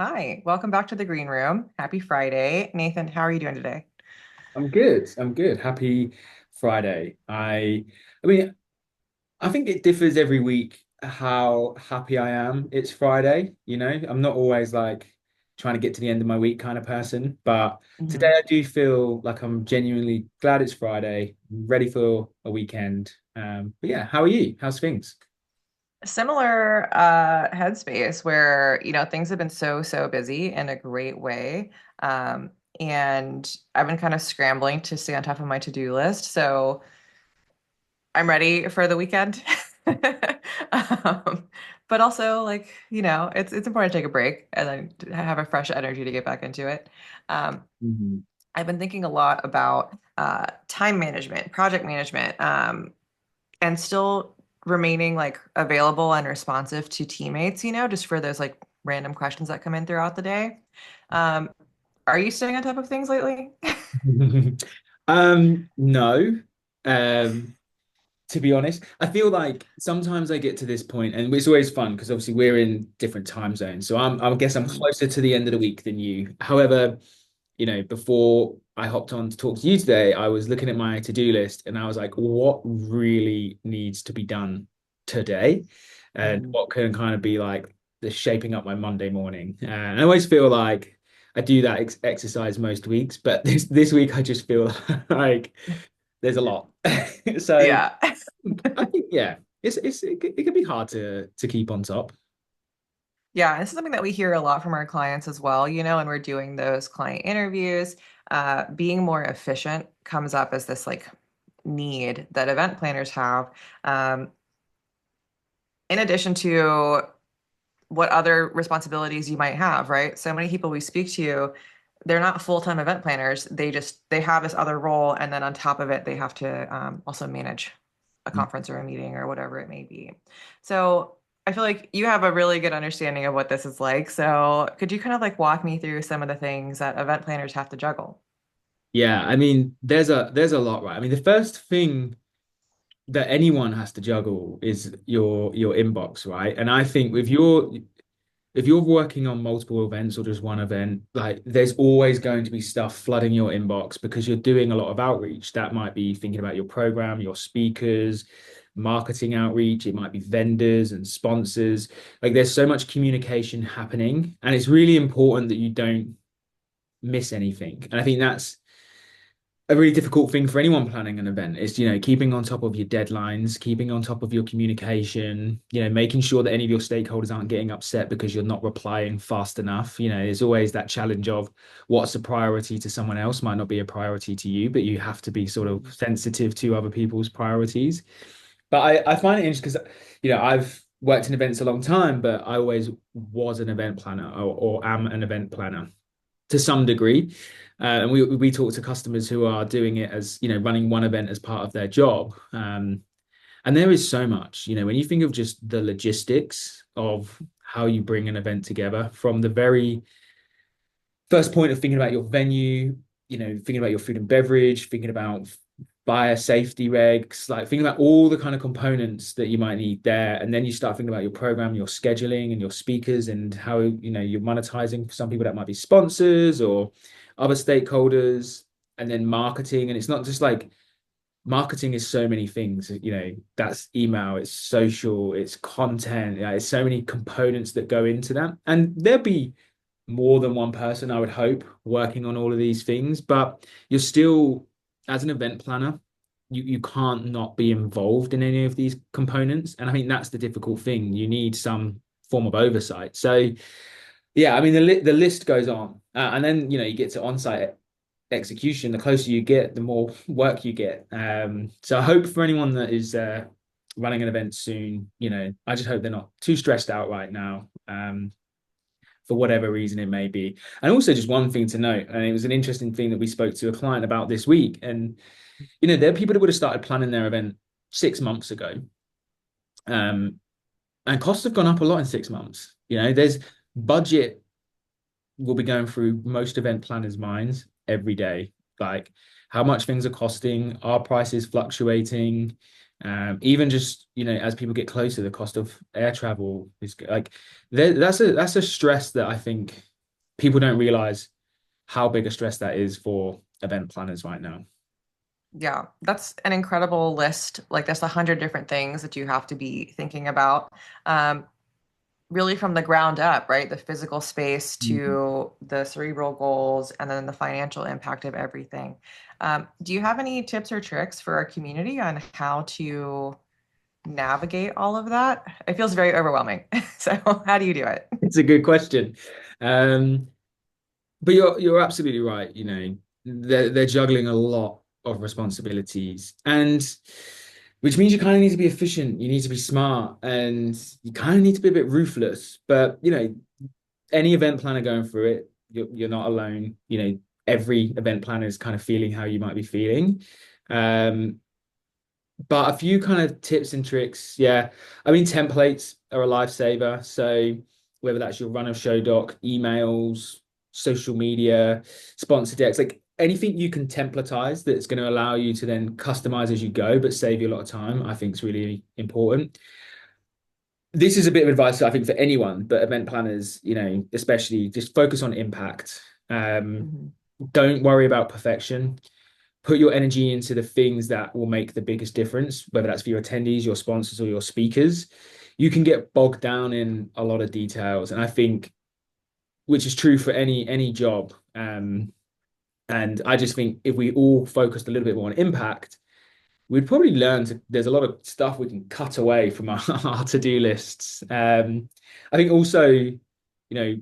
Hi, welcome back to the Green Room. Happy Friday. Nathan, how are you doing today? I'm good. I'm good. Happy Friday. I mean, I think it differs every week how happy I am. It's Friday, I'm not always like trying to get to the end of my week kind of person, but today Mhm. I do feel like I'm genuinely glad it's Friday, ready for a weekend. But yeah, how are you? How's things? Similar headspace where, things have been so busy in a great way. Um, and I've been kind of scrambling to stay on top of my to-do list. So I'm ready for the weekend. Um, but also it's important to take a break and then to have a fresh energy to get back into it. Um, Mhm. I've been thinking a lot about time management, project management, and still remaining like available and responsive to teammates, just for those like random questions that come in throughout the day. Um, are you staying on top of things lately? No. Um, to be honest. I feel like sometimes I get to this point, and it's always fun because obviously we're in different time zones. So I guess I'm Mhm. closer to the end of the week than you. However, before I hopped on to talk to you today, I was looking at my to-do list and I was like, what really needs to be done today? And Mhm. what can kind of be like the shaping up my Monday morning? And I always feel like I do that exercise most weeks, but this week I just feel like there's a lot. So Yeah. I think yeah, it can be hard to keep on top. Yeah, this is something that we hear a lot from our clients as well, and we're doing those client interviews. Being more efficient comes up as this like need that event planners have. Um, in addition to what other responsibilities you might have, right? So many people we speak to, they're not full-time event planners. They have this other role, and then on top of it, they have to also manage a conference or a meeting or whatever it may be. So I feel like you have a really good understanding of what this is like. So could you kind of like walk me through some of the things that event planners have to juggle? Yeah, I mean, there's a lot, right? I mean, the first thing that anyone has to juggle is your inbox, right? And I think with your if you're working on multiple events or just one event, like there's always going to be stuff flooding your inbox because you're doing a lot of outreach. That might be thinking about your program, your speakers, marketing outreach. It might be vendors and sponsors. Like there's so much communication happening, and it's really important that you don't miss anything. And I think that's a really difficult thing for anyone planning an event is, keeping on top of your deadlines, keeping on top of your communication, making sure that any of your stakeholders aren't getting upset because you're not replying fast enough. There's always that challenge of what's a priority to someone else might not be a priority to you, but you have to be sort of sensitive to other people's priorities. But I find it interesting because, I've worked in events a long time, but I always was an event planner or am an event planner to some degree. And we talk to customers who are doing it as, running one event as part of their job. And there is so much, when you think of just the logistics of how you bring an event together from the very first point of thinking about your venue, thinking about your food and beverage, thinking about fire safety regs, like thinking about all the kind of components that you might need there. And then you start thinking about your program, your scheduling and your speakers and how, you're monetizing for some people that might be sponsors or other stakeholders, and then marketing. And it's not just like marketing is so many things, that's email, it's social, it's content, it's so many components that go into that. And there'll be more than one person, I would hope, working on all of these things. But you're still, as an event planner, you can't not be involved in any of these components. And I think that's the difficult thing. You need some form of oversight. So yeah, I mean the list goes on, and then you get to on-site execution. The closer you get, the more work you get. So I hope for anyone that is running an event soon, I just hope they're not too stressed out right now. For whatever reason it may be. And also just one thing to note, and it was an interesting thing that we spoke to a client about this week. And there are people that would have started planning their event 6 months ago. Um, and costs have gone up a lot in 6 months. There's budget will be going through most event planners' minds every day. Like how much things are costing, are prices fluctuating? Even just as people get closer, the cost of air travel is like that's a stress that I think people don't realize how big a stress that is for event planners right now. Yeah, that's an incredible list. Like that's 100 different things that you have to be thinking about. Um, really from the ground up, right? The physical space Mm. to the cerebral goals and then the financial impact of everything. Do you have any tips or tricks for our community on how to navigate all of that? It feels very overwhelming. So, how do you do it? It's a good question. Um, but you're absolutely right. You know, they're juggling a lot of responsibilities, and which means you kind of need to be efficient. You need to be smart, and you kind of need to be a bit ruthless. But you know, any event planner going through it, you're not alone. You know, every event planner is kind of feeling how you might be feeling. Um, but a few kind of tips and tricks. Yeah. I mean, templates are a lifesaver. So whether that's your run of show doc, emails, social media, sponsor decks, like anything you can templatize that's going to allow you to then customize as you go, but save you a lot of time, I think is really important. This is a bit of advice, I think, for anyone, but event planners, you know, especially just focus on impact. Um, Mhm. don't worry about perfection. Put your energy into the things that will make the biggest difference, whether that's for your attendees, your sponsors, or your speakers. You can get bogged down in a lot of details, and I think, which is true for any job. And I just think if we all focused a little bit more on impact, we'd probably learn to. There's a lot of stuff we can cut away from our to-do lists. I think also, you know,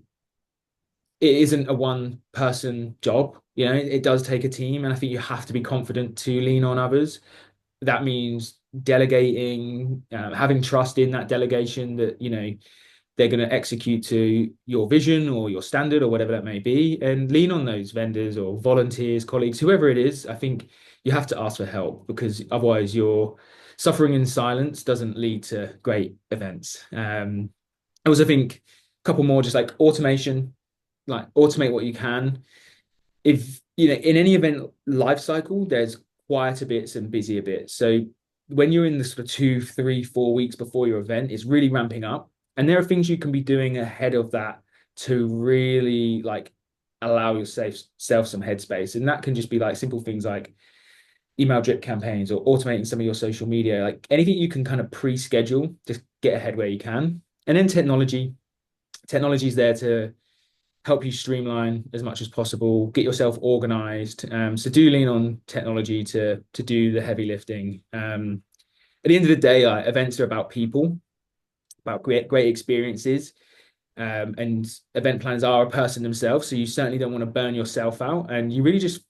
it isn't a one person job. You know, it does take a team, and I think you have to be confident to lean on others. That means delegating, having trust in that delegation that, you know, they're going to execute to your vision or your standard or whatever that may be, and lean on those vendors or volunteers, colleagues, whoever it is. I think you have to ask for help because otherwise your suffering in silence doesn't lead to great events. I also think a couple more, just like automation, like automate what you can. If you know, in any event life cycle, there's quieter bits and busier bits. So when you're in the sort of 2, 3, 4 weeks before your event, it's really ramping up. And there are things you can be doing ahead of that to really like allow yourself some headspace. And that can just be like simple things like email drip campaigns or automating some of your social media, like anything you can kind of pre-schedule, just get ahead where you can. And then technology is there to help you streamline as much as possible, get yourself organized. So do lean on technology to do the heavy lifting. At the end of the day, events are about people, about great experiences. And event planners are a person themselves, so you certainly don't want to burn yourself out. And you really just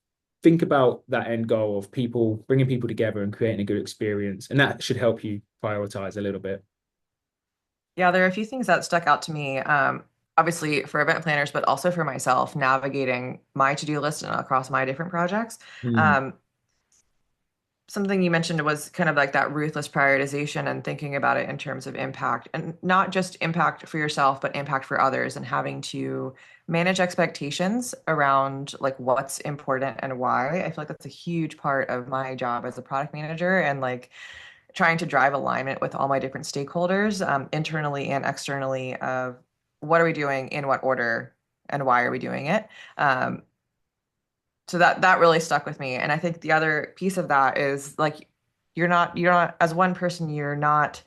think about that end goal of people, bringing people together and creating a good experience. And that should help you prioritize a little bit. Yeah, there are a few things that stuck out to me. Obviously for event planners, but also for myself, navigating my to-do list and across my different projects. Mm. Um, Something you mentioned was kind of like that ruthless prioritization and thinking about it in terms of impact and not just impact for yourself, but impact for others and having to manage expectations around like what's important and why. I feel like that's a huge part of my job as a product manager and like trying to drive alignment with all my different stakeholders, internally and externally, of what are we doing in what order and why are we doing it. Um, so that really stuck with me. And I think the other piece of that is like you're not as one person, you're not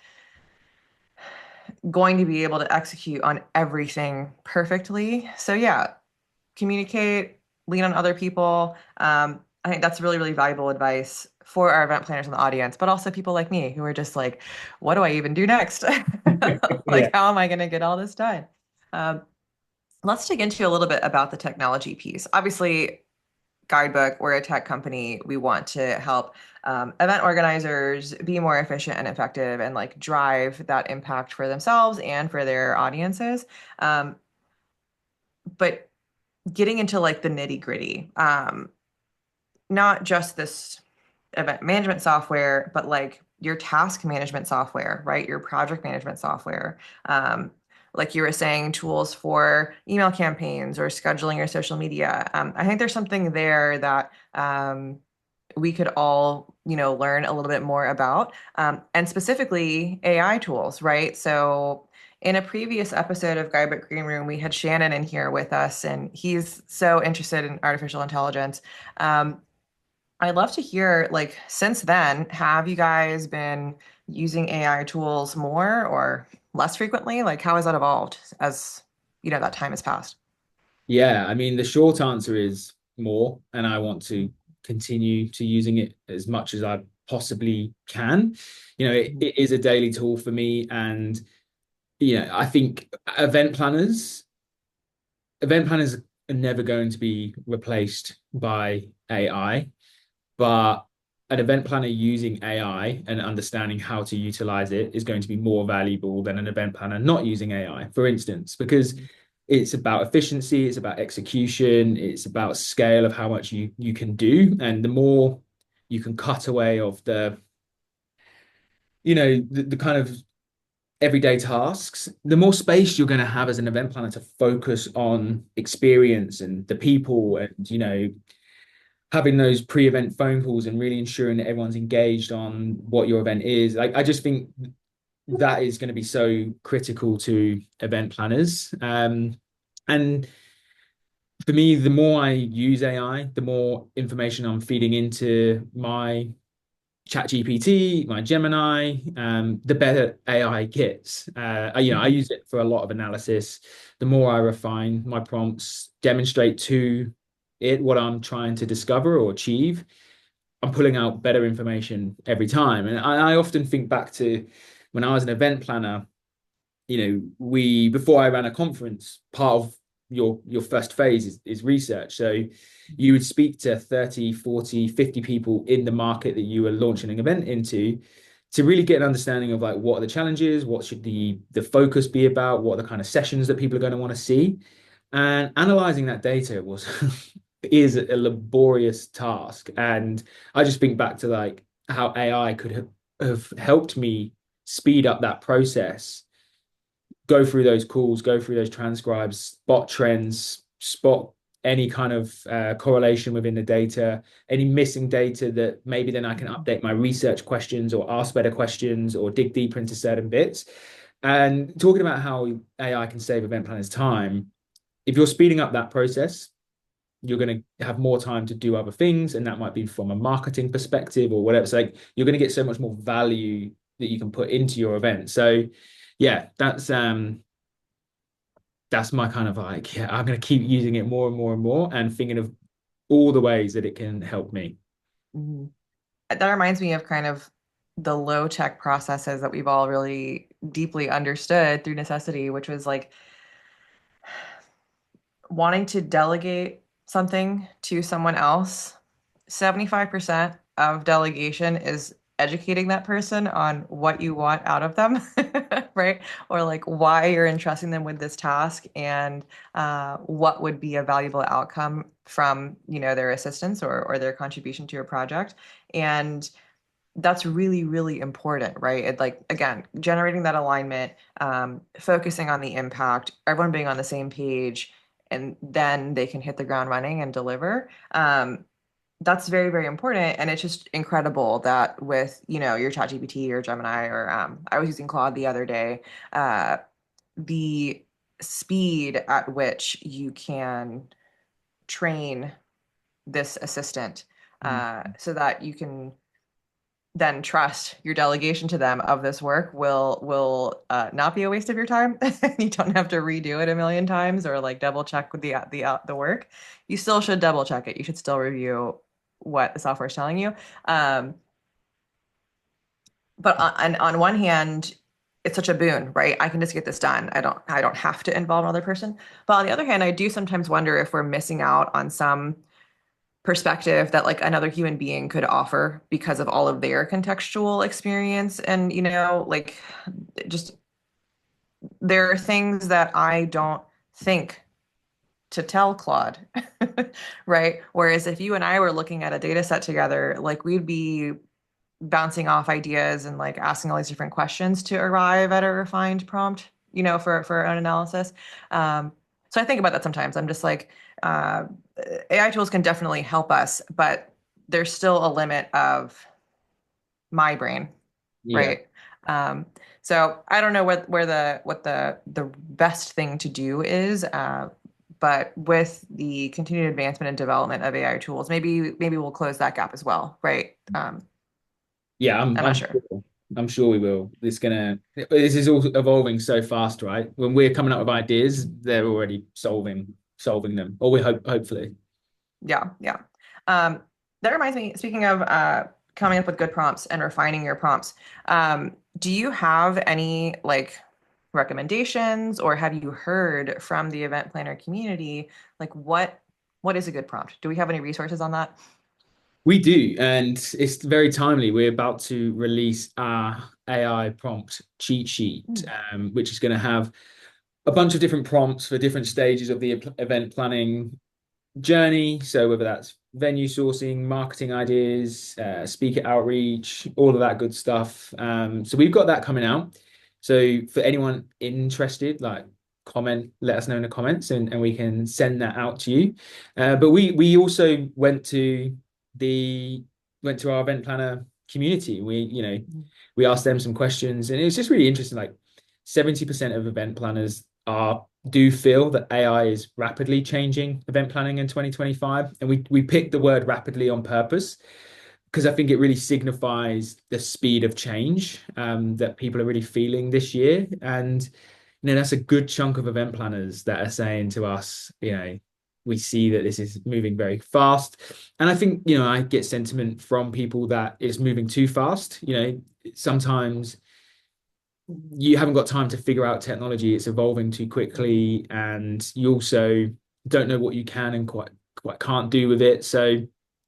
going to be able to execute on everything perfectly. So yeah, communicate, lean on other people. I think that's really, really valuable advice for our event planners in the audience, but also people like me who are just like, what do I even do next? Yeah. Like, how am I going to get all this done? Um, let's dig into a little bit about the technology piece. Obviously, Guidebook, we're a tech company. We want to help event organizers be more efficient and effective and like drive that impact for themselves and for their audiences. Um, but getting into like the nitty gritty, not just this event management software, but like your task management software, right? Your project management software. Um, like you were saying, tools for email campaigns or scheduling your social media. I think there's something there that we could all, learn a little bit more about, and specifically AI tools, right? So in a previous episode of Guidebook Greenroom, we had Shannon in here with us, and he's so interested in artificial intelligence. Um, I'd love to hear, like, since then, have you guys been using AI tools more or less frequently? Like, how has that evolved as, that time has passed? Yeah, I mean, the short answer is more, and I want to continue to using it as much as I possibly can. It is a daily tool for me, and I think event planners are never going to be replaced by AI, but an event planner using AI and understanding how to utilize it is going to be more valuable than an event planner not using AI, for instance, because it's about efficiency, it's about execution, it's about scale of how much you can do. And the more you can cut away of the kind of everyday tasks, the more space you're going to have as an event planner to focus on experience and the people and, having those pre-event phone calls and really ensuring that everyone's engaged on what your event is. Like, I just think that is going to be so critical to event planners. And for me, the more I use AI, the more information I'm feeding into my Chat GPT, my Gemini, the better AI gets. I Mhm. use it for a lot of analysis. The more I refine my prompts, demonstrate to it what I'm trying to discover or achieve, I'm pulling out better information every time. And I often think back to when I was an event planner. We before I ran a conference, part of your first phase is research. So you would speak to 30, 40, 50 people in the market that you were launching an event into to really get an understanding of like what are the challenges, what should the focus be about, what are the kind of sessions that people are going to want to see. And analyzing that data was is a laborious task. And I just think back to like how AI could have helped me speed up that process, go through those calls, go through those transcribes, spot trends, spot any kind of correlation within the data, any missing data that maybe then I can update my research questions or ask better questions or dig deeper into certain bits. And talking about how AI can save event planners time, if you're speeding up that process, you're going to have more time to do other things. And that might be from a marketing perspective or whatever. So like you're going to get so much more value that you can put into your event. So yeah, that's my kind of like, yeah, I'm going to keep using it more and more and more and thinking of all the ways that it can help me. Mhm. That reminds me of kind of the low tech processes that we've all really deeply understood through necessity, which was like wanting to delegate something to someone else. 75% of delegation is educating that person on what you want out of them, right? Or like why you're entrusting them with this task and what would be a valuable outcome from, their assistance or their contribution to your project. And that's really, really important, right? It like again, generating that alignment, focusing on the impact, everyone being on the same page, and then they can hit the ground running and deliver. That's very, very important. And it's just incredible that with, your ChatGPT or Gemini or I was using Claude the other day, the speed at which you can train this assistant so that you can then trust your delegation to them of this work will not be a waste of your time. You don't have to redo it a million times or like double check with the work. You still should double check it. You should still review what the software is telling you. Um, but on one hand, it's such a boon, right? I can just get this done. I don't have to involve another person. But on the other hand, I do sometimes wonder if we're missing out on some perspective that like another human being could offer because of all of their contextual experience and like just there are things that I don't think to tell Claude, right? Whereas if you and I were looking at a data set together, like we'd be bouncing off ideas and like asking all these different questions to arrive at a refined prompt, for our own analysis. So I think about that sometimes. I'm just like, uh, AI tools can definitely help us, but there's still a limit of my brain, Yeah. right? Um, so I don't know what the best thing to do is, but with the continued advancement and development of AI tools, maybe we'll close that gap as well, right? Yeah, I'm not sure. I'm sure we will. This is all evolving so fast, right? When we're coming up with ideas, they're already solving them, or we hopefully. Yeah, yeah. Um, that reminds me, speaking of coming up with good prompts and refining your prompts, do you have any like recommendations or have you heard from the event planner community like what is a good prompt? Do we have any resources on that? We do, and it's very timely. We're about to release our AI prompt cheat sheet, Hmm. which is going to have a bunch of different prompts for different stages of the event planning journey. So whether that's venue sourcing, marketing ideas, speaker outreach, all of that good stuff. So we've got that coming out. So for anyone interested, like let us know in the comments, and we can send that out to you. But we also the went to our event planner community. We asked them some questions, and it was just really interesting. Like 70% of event planners are do feel that AI is rapidly changing event planning in 2025. And we picked the word rapidly on purpose because I think it really signifies the speed of change that people are really feeling this year. And that's a good chunk of event planners that are saying to us, we see that this is moving very fast. And I think, I get sentiment from people that it's moving too fast. Sometimes you haven't got time to figure out technology. It's evolving too quickly, and you also don't know what you can and quite can't do with it. So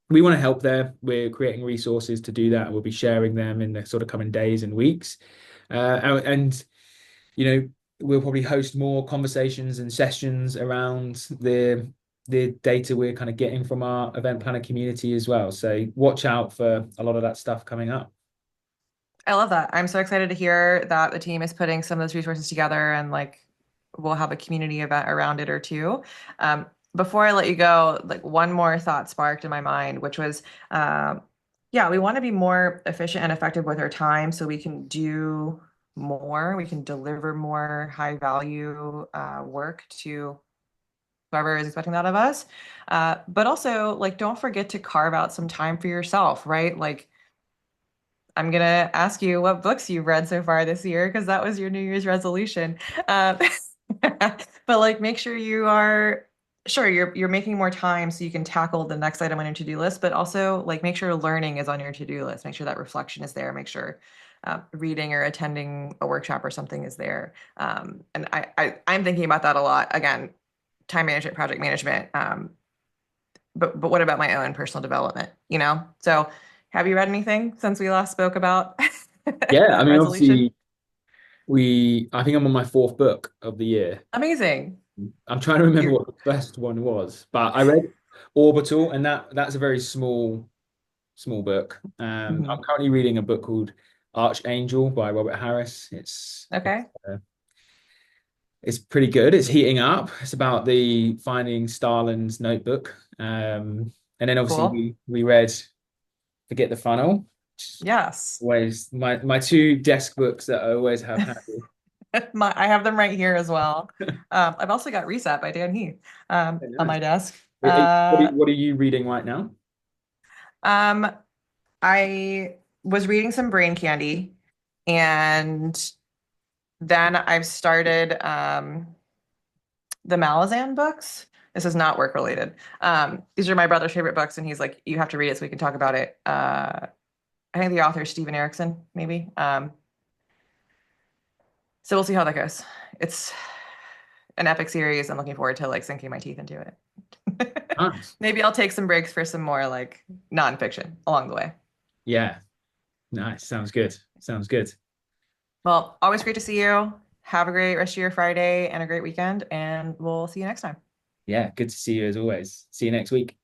we want to help there. We're creating resources to do that, and we'll be sharing them in the sort of coming days and weeks. And you know, we'll probably host more conversations and sessions around the data we're kind of getting from our event planner community as well. So watch out for a lot of that stuff coming up. I love that. I'm so excited to hear that the team is putting some of those resources together and like we'll have a community event around it or two. Before I let you go, like one more thought sparked in my mind, which was, yeah, we want to be more efficient and effective with our time so we can do more, we can deliver more high value work to whoever is expecting that of us. But also, like, don't forget to carve out some time for yourself, right? Like, I'm gonna ask you what books you've read so far this year because that was your New Year's resolution. Um, but like, make sure you are sure you're making more time so you can tackle the next item on your to-do list. But also, like, make sure learning is on your to-do list. Make sure that reflection is there. Make sure reading or attending a workshop or something is there. And I'm thinking about that a lot. Again, time management, project management. But what about my own personal development? So have you read anything since we last spoke about Yeah, I that mean, resolution? obviously, I think I'm on my fourth book of the year. Amazing. I'm trying to remember You're what the first one was, but I read Orbital, and that's a very small book. I'm Mhm. currently reading a book called Archangel by Robert Harris. Okay, It's pretty good. It's heating up. It's about the finding Stalin's notebook. And then obviously cool. we read Forget the Funnel. Yes. Always my two desk books that I always have handy. I have them right here as well. I've also got Reset by Dan Heath Very on nice. my desk. Uh, What are you reading right now? um, I was reading some Brain Candy, and then I've started the Malazan books. This is not work related. These are my brother's favorite books, and he's like, "You have to read it so we can talk about it." I think the author is Steven Erickson, maybe. So we'll see how that goes. It's an epic series. I'm looking forward to like sinking my teeth into it. Nice. Maybe I'll take some breaks for some more like nonfiction along the way. Yeah, nice. Sounds good. Sounds good. Well, always great to see you. Have a great rest of your Friday and a great weekend, and we'll see you next time. Yeah, good to see you as always. See you next week.